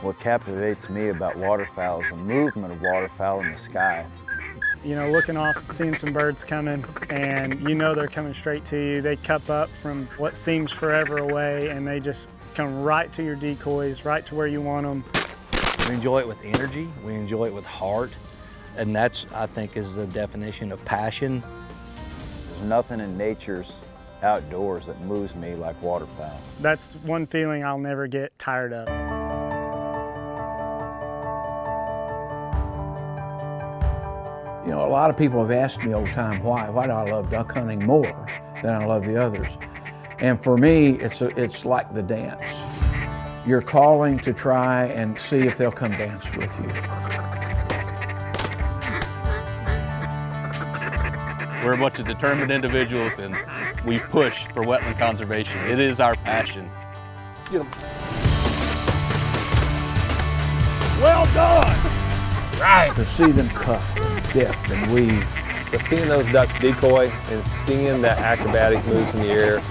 What captivates me about waterfowl is the movement of waterfowl in the sky. You know, looking off, seeing some birds coming, and you know they're coming straight to you. They cup up from what seems forever away, and they just come right to your decoys, right to where you want them. We enjoy it with energy, we enjoy it with heart, and that's, I think, is the definition of passion. There's nothing in nature's outdoors that moves me like waterfowl. That's one feeling I'll never get tired of. You know, a lot of people have asked me over time, why do I love duck hunting more than I love the others? And for me, it's like the dance. You're calling to try and see if they'll come dance with you. We're a bunch of determined individuals, and we push for wetland conservation. It is our passion. Get 'em. Well done! Right. To see them cut and dip and weave. But seeing those ducks decoy and seeing that acrobatic moves in the air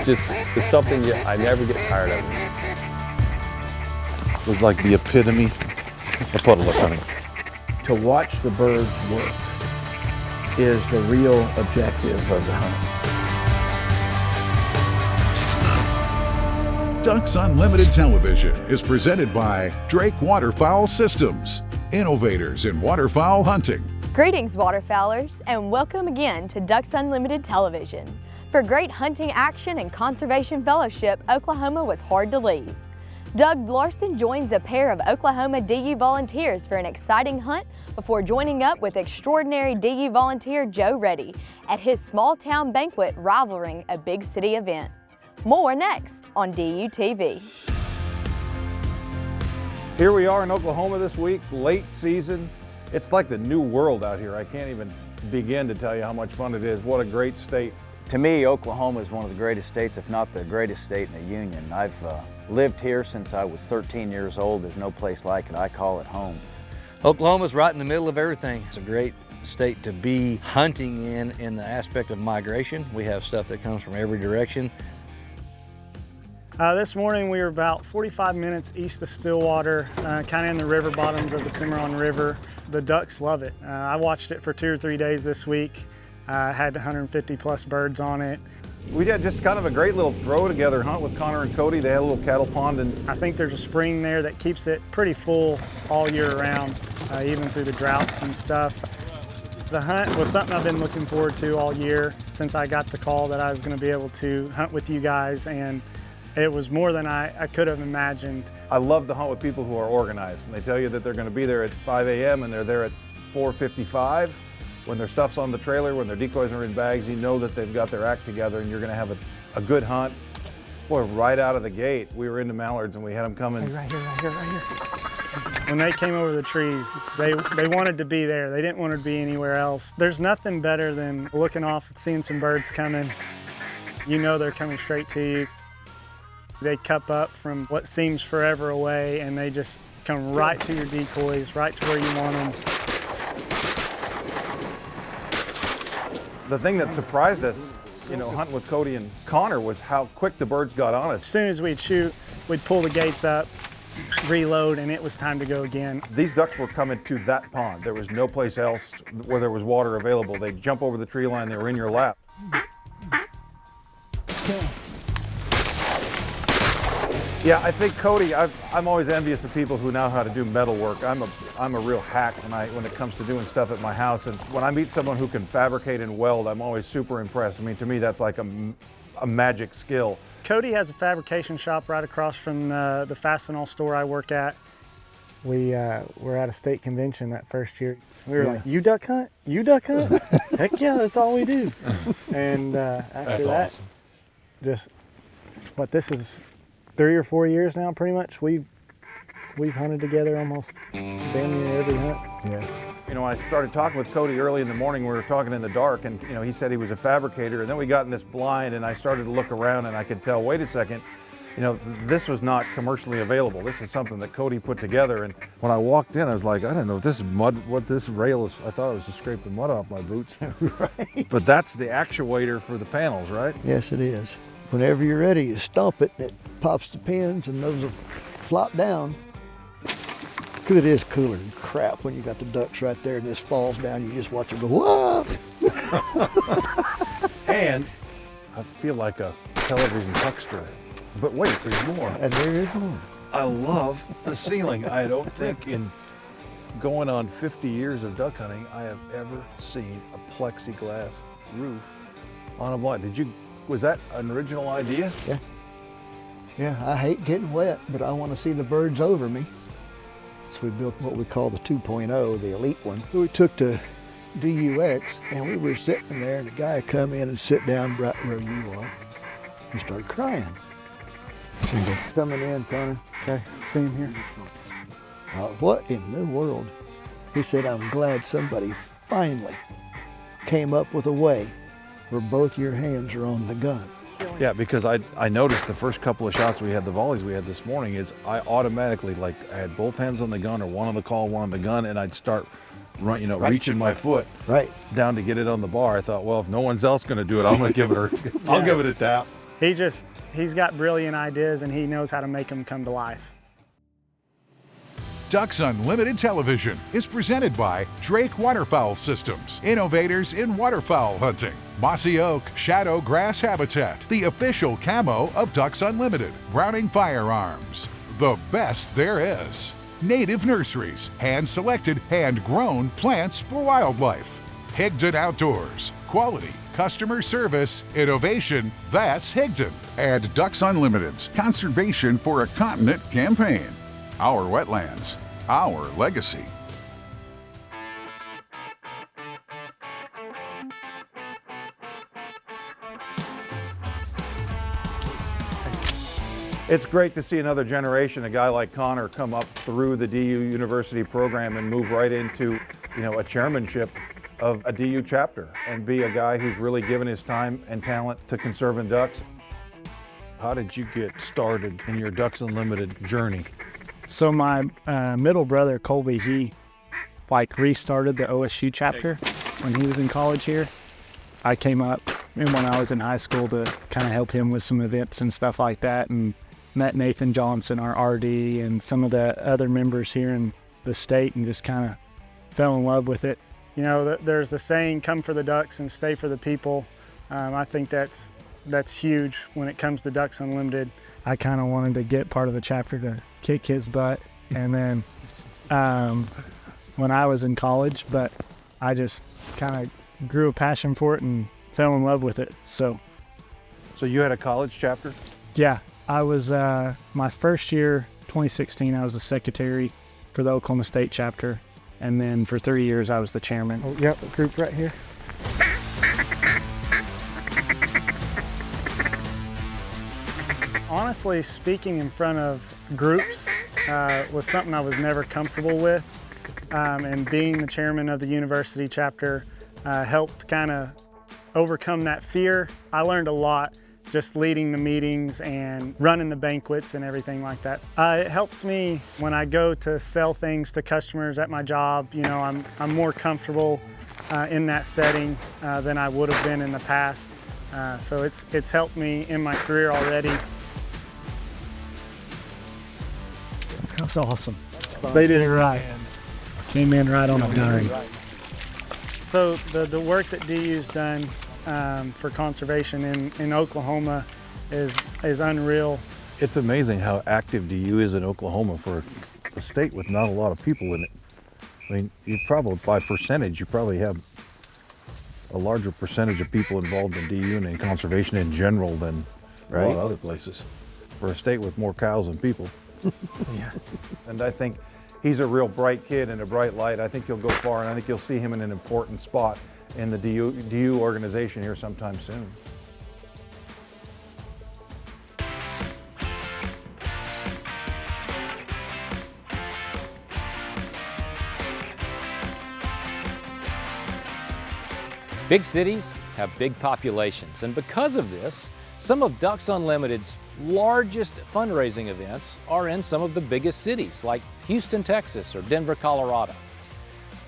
is something I never get tired of. It was like the epitome of puddle duck hunting. To watch the birds work is the real objective of the hunt. Ducks Unlimited Television is presented by Drake Waterfowl Systems, innovators in waterfowl hunting. Greetings, waterfowlers, and welcome again to Ducks Unlimited Television. For great hunting action and conservation fellowship, Oklahoma was hard to leave. Doug Larsen joins a pair of Oklahoma DU volunteers for an exciting hunt before joining up with extraordinary DU volunteer Joe Reddy at his small town banquet rivaling a big city event. More next on DUTV. Here we are in Oklahoma this week, late season. It's like the new world out here. I can't even begin to tell you how much fun it is. What a great state. To me, Oklahoma is one of the greatest states, if not the greatest state in the Union. I've lived here since I was 13 years old. There's no place like it. I call it home. Oklahoma's right in the middle of everything. It's a great state to be hunting in the aspect of migration. We have stuff that comes from every direction. This morning we were about 45 minutes east of Stillwater, kind of in the river bottoms of the Cimarron River. The ducks love it. I watched it for 2 or 3 days this week. Had 150 plus birds on it. We did just kind of a great little throw together hunt with Connor and Cody. They had a little cattle pond, and I think there's a spring there that keeps it pretty full all year round, even through the droughts and stuff. The hunt was something I've been looking forward to all year since I got the call that I was going to be able to hunt with you guys, and it was more than I could have imagined. I love to hunt with people who are organized. When they tell you that they're going to be there at 5 a.m. and they're there at 4:55, when their stuff's on the trailer, when their decoys are in bags, you know that they've got their act together and you're going to have a good hunt. Boy, right out of the gate, we were into mallards and we had them coming. Hey, right here. When they came over the trees, they wanted to be there. They didn't want to be anywhere else. There's nothing better than looking off and seeing some birds coming. You know they're coming straight to you. They cup up from what seems forever away, and they just come right to your decoys, right to where you want them. The thing that surprised us, you know, hunting with Cody and Connor, was how quick the birds got on us. As soon as we'd shoot, we'd pull the gates up, reload, and it was time to go again. These ducks were coming to that pond. There was no place else where there was water available. They'd jump over the tree line, they were in your lap. Yeah, I think Cody, I'm always envious of people who know how to do metal work. I'm a real hack when it comes to doing stuff at my house. And when I meet someone who can fabricate and weld, I'm always super impressed. I mean, to me, that's like a magic skill. Cody has a fabrication shop right across from the Fastenal store I work at. We were at a state convention that first year. We were like, you duck hunt? You duck hunt? Heck yeah, that's all we do. And after that, awesome. Just, this is 3 or 4 years now, pretty much. We've hunted together almost damn near every hunt. Yeah. You know, I started talking with Cody early in the morning. We were talking in the dark, and you know, he said he was a fabricator. And then we got in this blind, and I started to look around, and I could tell, wait a second, you know, this was not commercially available. This is something that Cody put together. And when I walked in, I was like, I don't know if this is mud, what this rail is. I thought it was just scraping mud off my boots. Right. But that's the actuator for the panels, right? Yes, it is. Whenever you're ready, you stomp it, and it pops the pins, and those will flop down. Because it is cooler than crap when you got the ducks right there and this falls down, you just watch them go, whoa! And I feel like a television huckster. But wait, there's more. And there is more. I love the ceiling. I don't think in going on 50 years of duck hunting, I have ever seen a plexiglass roof on a blind. Was that an original idea? Yeah. Yeah, I hate getting wet, but I want to see the birds over me. So we built what we call the 2.0, the elite one. We took to DUX, and we were sitting there, and the guy come in and sit down right where you are, and started crying. Single. Coming in, Connor. Okay, see him here. What in the world? He said, I'm glad somebody finally came up with a way where both your hands are on the gun. Yeah, because I noticed the first couple of shots we had, the volleys we had this morning, is I automatically, like, I had both hands on the gun or one on the call, one on the gun, and I'd start reaching my foot down to get it on the bar. I thought, well, if no one's else going to do it, I'm going to give it I'll give it a tap. He's got brilliant ideas, and he knows how to make them come to life. Ducks Unlimited Television is presented by Drake Waterfowl Systems, innovators in waterfowl hunting. Mossy Oak Shadow Grass Habitat, the official camo of Ducks Unlimited. Browning Firearms, the best there is. Native Nurseries, hand-selected, hand-grown plants for wildlife. Higdon Outdoors, quality, customer service, innovation, that's Higdon. And Ducks Unlimited's Conservation for a Continent campaign. Our wetlands, our legacy. It's great to see another generation, a guy like Connor, come up through the DU University program and move right into, a chairmanship of a DU chapter and be a guy who's really given his time and talent to conserving ducks. How did you get started in your Ducks Unlimited journey? So my middle brother, Colby, he restarted the OSU chapter when he was in college here. I came up when I was in high school to kind of help him with some events and stuff like that, and met Nathan Johnson, our RD, and some of the other members here in the state, and just kind of fell in love with it. There's the saying, come for the ducks and stay for the people. I think that's huge when it comes to Ducks Unlimited. I kind of wanted to get part of the chapter to kick his butt, and then when I was in college, but I just kind of grew a passion for it and fell in love with it. So you had a college chapter? Yeah, I was my first year, 2016, I was the secretary for the Oklahoma State chapter, and then for 3 years I was the chairman. Oh, yep, the group right here. Honestly, speaking in front of groups was something I was never comfortable with, and being the chairman of the university chapter helped kind of overcome that fear. I learned a lot just leading the meetings and running the banquets and everything like that. It helps me when I go to sell things to customers at my job. I'm more comfortable in that setting than I would have been in the past. So it's helped me in my career already. That's awesome. They did it right. Came in right on a dime. So the work that DU's done for conservation in Oklahoma is unreal. It's amazing how active DU is in Oklahoma for a state with not a lot of people in it. I mean, by percentage, you probably have a larger percentage of people involved in DU and in conservation in general than a lot of other places. For a state with more cows than people. Yeah. And I think he's a real bright kid and a bright light. I think he'll go far, and I think you'll see him in an important spot in the DU organization here sometime soon. Big cities have big populations, and because of this, some of Ducks Unlimited's largest fundraising events are in some of the biggest cities like Houston, Texas, or Denver, Colorado.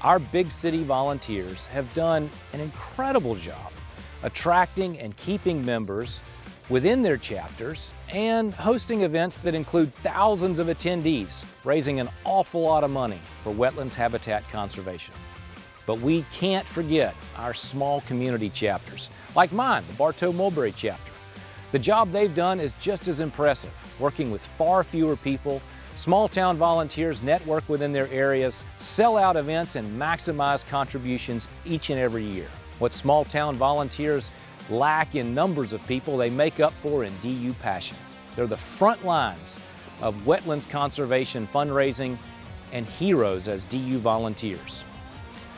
Our big city volunteers have done an incredible job attracting and keeping members within their chapters and hosting events that include thousands of attendees, raising an awful lot of money for wetlands habitat conservation. But we can't forget our small community chapters, like mine, the Bartow Mulberry chapter. The job they've done is just as impressive, working with far fewer people. Small town volunteers network within their areas, sell out events, and maximize contributions each and every year. What small town volunteers lack in numbers of people, they make up for in DU passion. They're the front lines of wetlands conservation fundraising and heroes as DU volunteers.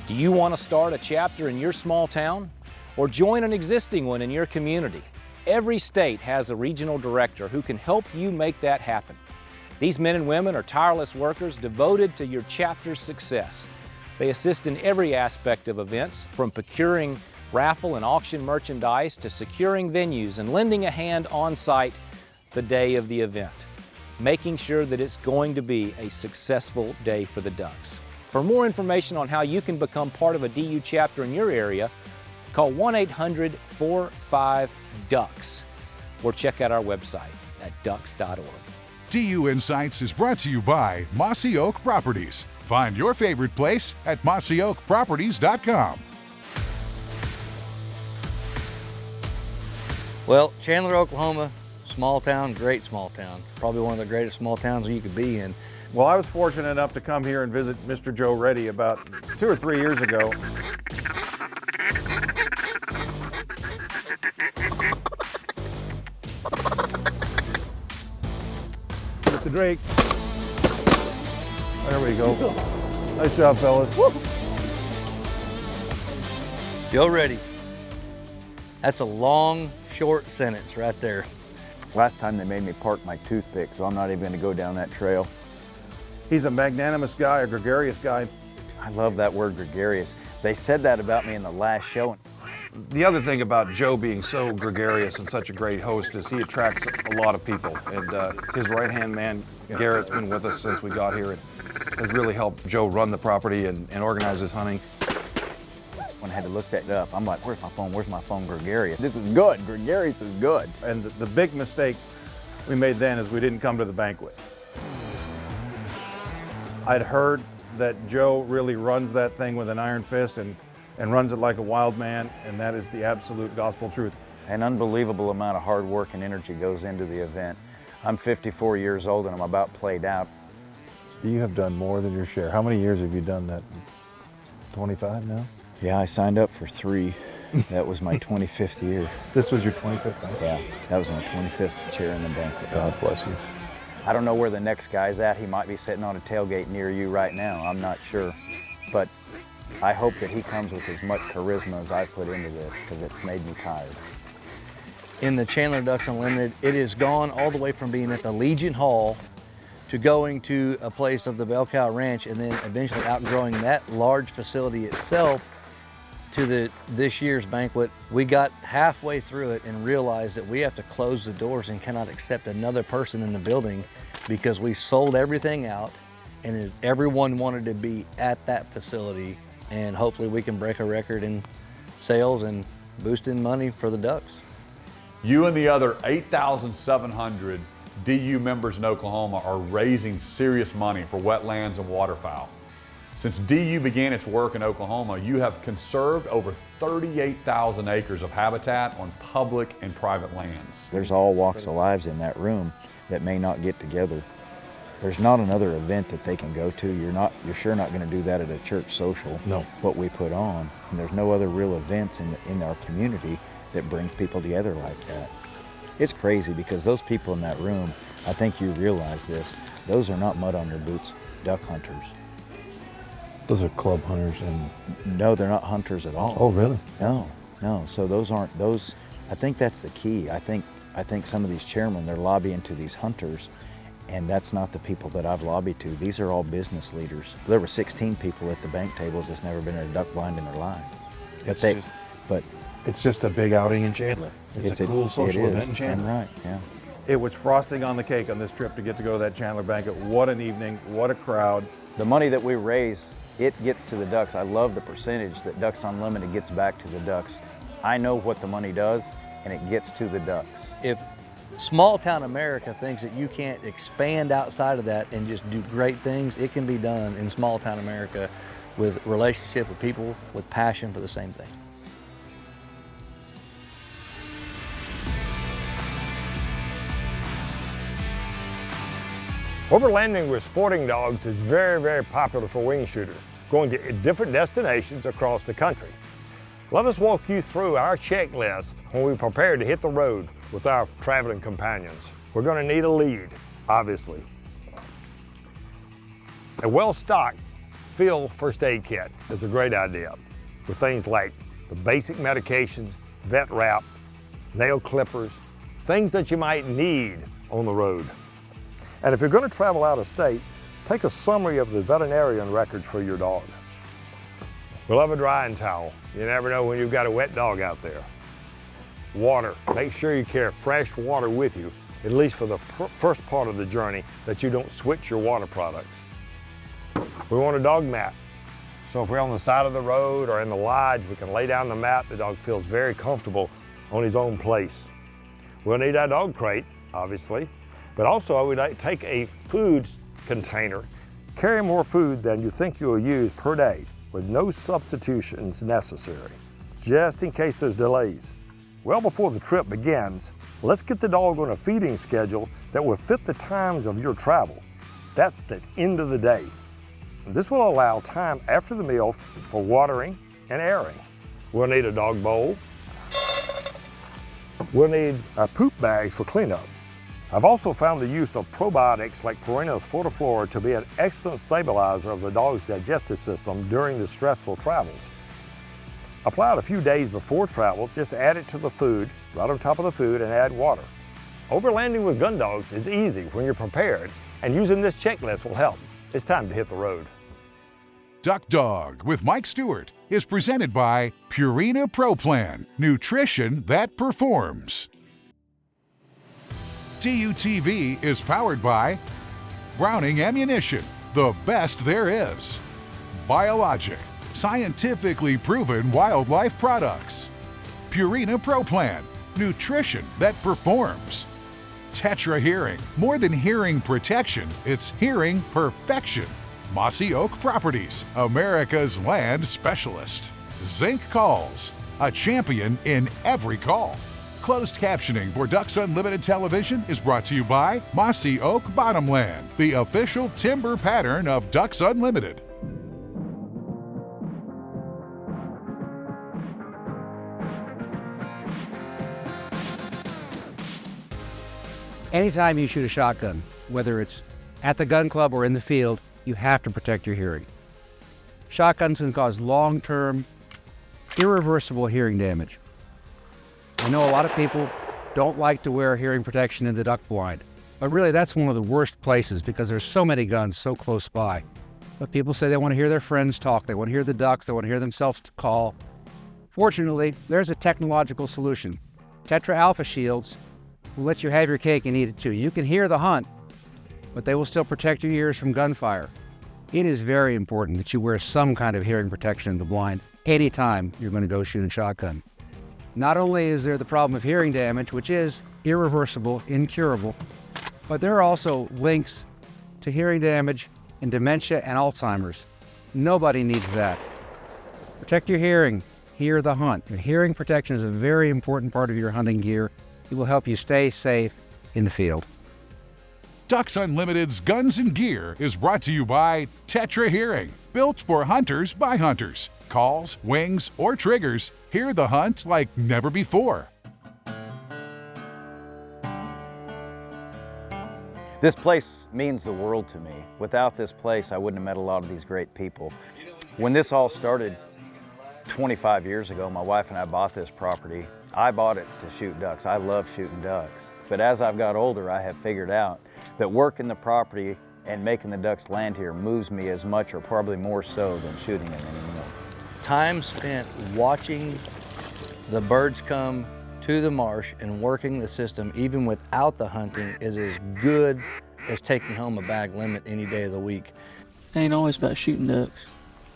Do you want to start a chapter in your small town or join an existing one in your community? Every state has a regional director who can help you make that happen. These men and women are tireless workers devoted to your chapter's success. They assist in every aspect of events, from procuring raffle and auction merchandise to securing venues and lending a hand on site the day of the event, making sure that it's going to be a successful day for the Ducks. For more information on how you can become part of a DU chapter in your area, call 1-800-45-DUCKS or check out our website at ducks.org. DU Insights is brought to you by Mossy Oak Properties. Find your favorite place at mossyoakproperties.com. Well, Chandler, Oklahoma, small town, great small town. Probably one of the greatest small towns you could be in. Well, I was fortunate enough to come here and visit Mr. Joe Reddy about 2 or 3 years ago. Mr. Drake. There we go. Nice job, fellas. Woo. Joe Reddy. That's a long, short sentence right there. Last time they made me park my toothpick, so I'm not even gonna go down that trail. He's a magnanimous guy, a gregarious guy. I love that word, gregarious. They said that about me in the last show. The other thing about Joe being so gregarious and such a great host is he attracts a lot of people. And his right-hand man, Garrett's been with us since we got here and has really helped Joe run the property and organize his hunting. When I had to look that up, I'm like, where's my phone? Where's my phone? Gregarious. This is good. Gregarious is good. And the big mistake we made then is we didn't come to the banquet. I'd heard that Joe really runs that thing with an iron fist and runs it like a wild man, and that is the absolute gospel truth. An unbelievable amount of hard work and energy goes into the event. I'm 54 years old and I'm about played out. You have done more than your share. How many years have you done that? 25 now? Yeah, I signed up for 3. That was my 25th year. This was your 25th, right? Yeah, that was my 25th chair in the banquet. God bless you. I don't know where the next guy's at. He might be sitting on a tailgate near you right now. I'm not sure. But I hope that he comes with as much charisma as I put into this, because it's made me tired. In the Chandler Ducks Unlimited, it has gone all the way from being at the Legion Hall to going to a place of the Bell Cow Ranch, and then eventually outgrowing that large facility itself to this year's banquet. We got halfway through it and realized that we have to close the doors and cannot accept another person in the building because we sold everything out and everyone wanted to be at that facility, and hopefully we can break a record in sales and boost in money for the Ducks. You and the other 8,700 DU members in Oklahoma are raising serious money for wetlands and waterfowl. Since DU began its work in Oklahoma, you have conserved over 38,000 acres of habitat on public and private lands. There's all walks of lives in that room that may not get together. There's not another event that they can go to. You're sure not going to do that at a church social. No. What we put on, and there's no other real events in our community that brings people together like that. It's crazy because those people in that room, I think you realize this, those are not mud on their boots duck hunters. Those are club hunters and... No, they're not hunters at all. Oh, really? No. So those aren't, I think that's the key. I think some of these chairmen, they're lobbying to these hunters, and that's not the people that I've lobbied to. These are all business leaders. There were 16 people at the bank tables that's never been in a duck blind in their life. It's just a big outing in Chandler. It's a cool social event in Chandler. Right, yeah. It was frosting on the cake on this trip to get to go to that Chandler banquet. What an evening, what a crowd. The money that we raise, it gets to the Ducks. I love the percentage that Ducks Unlimited gets back to the Ducks. I know what the money does, and it gets to the Ducks. if small town America thinks that you can't expand outside of that and just do great things, it can be done in small town America with relationship with people with passion for the same thing. Overlanding with sporting dogs is very, very popular for wing shooters, going to different destinations across the country. Let us walk you through our checklist when we prepare to hit the road with our traveling companions. We're going to need a lead, obviously. A well-stocked field first aid kit is a great idea, with things like the basic medications, vet wrap, nail clippers, things that you might need on the road. And if you're going to travel out of state, take a summary of the veterinarian records for your dog. We'll have a drying towel. You never know when you've got a wet dog out there. Water. Make sure you carry fresh water with you, at least for the first part of the journey, that you don't switch your water products. We want a dog mat. So if we're on the side of the road or in the lodge, we can lay down the mat. The dog feels very comfortable on his own place. We'll need our dog crate, obviously. But also, I would take a food container, carry more food than you think you'll use per day, with no substitutions necessary, just in case there's delays. Well before the trip begins, let's get the dog on a feeding schedule that will fit the times of your travel. That's the end of the day. And this will allow time after the meal for watering and airing. We'll need a dog bowl. We'll need our poop bags for cleanup. I've also found the use of probiotics like Purina Fortiflora to be an excellent stabilizer of the dog's digestive system during the stressful travels. Apply it a few days before travel, just add it to the food, right on top of the food, and add water. Overlanding with gun dogs is easy when you're prepared, and using this checklist will help. It's time to hit the road. Duck Dog with Mike Stewart is presented by Purina Pro Plan, nutrition that performs. DUTV is powered by Browning Ammunition, the best there is. BioLogic, scientifically proven wildlife products. Purina Pro Plan, nutrition that performs. Tetra Hearing, more than hearing protection, it's hearing perfection. Mossy Oak Properties, America's land specialist. Zink Calls, a champion in every call. Closed captioning for Ducks Unlimited Television is brought to you by Mossy Oak Bottomland, the official timber pattern of Ducks Unlimited. Anytime you shoot a shotgun, whether it's at the gun club or in the field, you have to protect your hearing. Shotguns can cause long-term, irreversible hearing damage. I know a lot of people don't like to wear hearing protection in the duck blind, but really that's one of the worst places because there's so many guns so close by. But people say they want to hear their friends talk, they want to hear the ducks, they want to hear themselves call. Fortunately, there's a technological solution. Tetra Alpha Shields will let you have your cake and eat it too. You can hear the hunt, but they will still protect your ears from gunfire. It is very important that you wear some kind of hearing protection in the blind anytime you're going to go shoot a shotgun. Not only is there the problem of hearing damage, which is irreversible, incurable, but there are also links to hearing damage in dementia and Alzheimer's. Nobody needs that. Protect your hearing, hear the hunt. Your hearing protection is a very important part of your hunting gear. It will help you stay safe in the field. Ducks Unlimited's Guns and Gear is brought to you by Tetra Hearing, built for hunters by hunters. Calls, wings, or triggers, hear the hunt like never before. This place means the world to me. Without this place, I wouldn't have met a lot of these great people. When this all started 25 years ago, my wife and I bought this property. I bought it to shoot ducks. I love shooting ducks. But as I've got older, I have figured out that working the property and making the ducks land here moves me as much or probably more so than shooting them anymore. Time spent watching the birds come to the marsh and working the system, even without the hunting, is as good as taking home a bag limit any day of the week. It ain't always about shooting ducks.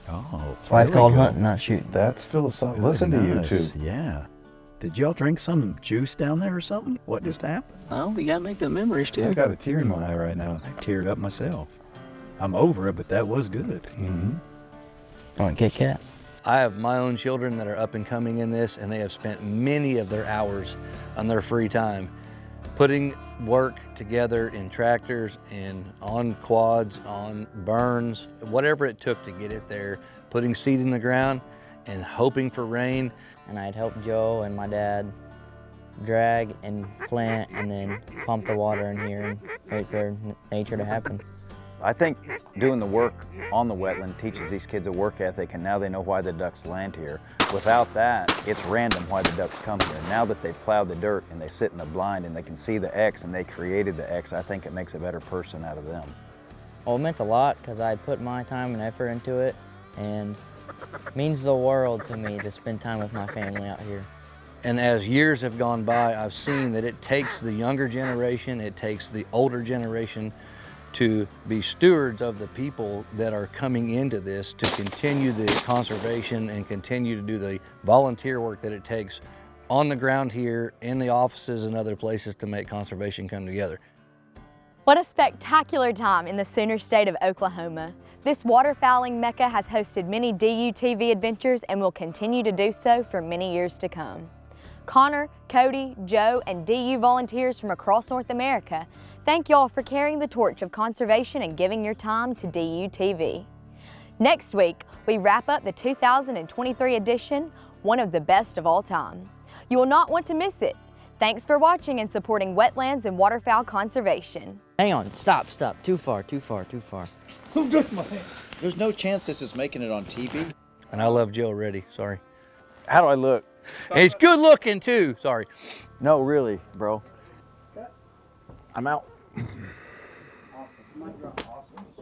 Oh, that's why it's called hunting, not shooting. That's philosophical. Listen to you two. Yeah. Did y'all drink some juice down there or something? What just happened? Oh, we gotta make the memories too. I got a tear in my eye right now. I teared up myself. I'm over it, but that was good. Mm-hmm. Want Kit Kat? I have my own children that are up and coming in this, and they have spent many of their hours on their free time putting work together in tractors and on quads, on burns, whatever it took to get it there, putting seed in the ground and hoping for rain. And I'd help Joe and my dad drag and plant and then pump the water in here and wait for nature to happen. I think doing the work on the wetland teaches these kids a work ethic, and now they know why the ducks land here. Without that, it's random why the ducks come here. Now that they've plowed the dirt and they sit in the blind and they can see the X and they created the X, I think it makes a better person out of them. Well, it meant a lot because I put my time and effort into it, and it means the world to me to spend time with my family out here. And as years have gone by, I've seen that it takes the younger generation, it takes the older generation to be stewards of the people that are coming into this, to continue the conservation and continue to do the volunteer work that it takes on the ground here, in the offices and other places to make conservation come together. What a spectacular time in the Sooner State of Oklahoma. This waterfowling mecca has hosted many DUTV adventures and will continue to do so for many years to come. Connor, Cody, Joe, and DU volunteers from across North America, thank y'all for carrying the torch of conservation and giving your time to DUTV. Next week, we wrap up the 2023 edition, one of the best of all time. You will not want to miss it. Thanks for watching and supporting wetlands and waterfowl conservation. Hang on, stop. Too far. There's no chance this is making it on TV. And I love Joe already, sorry. How do I look? And he's good looking too, sorry. No, really, bro. I'm out.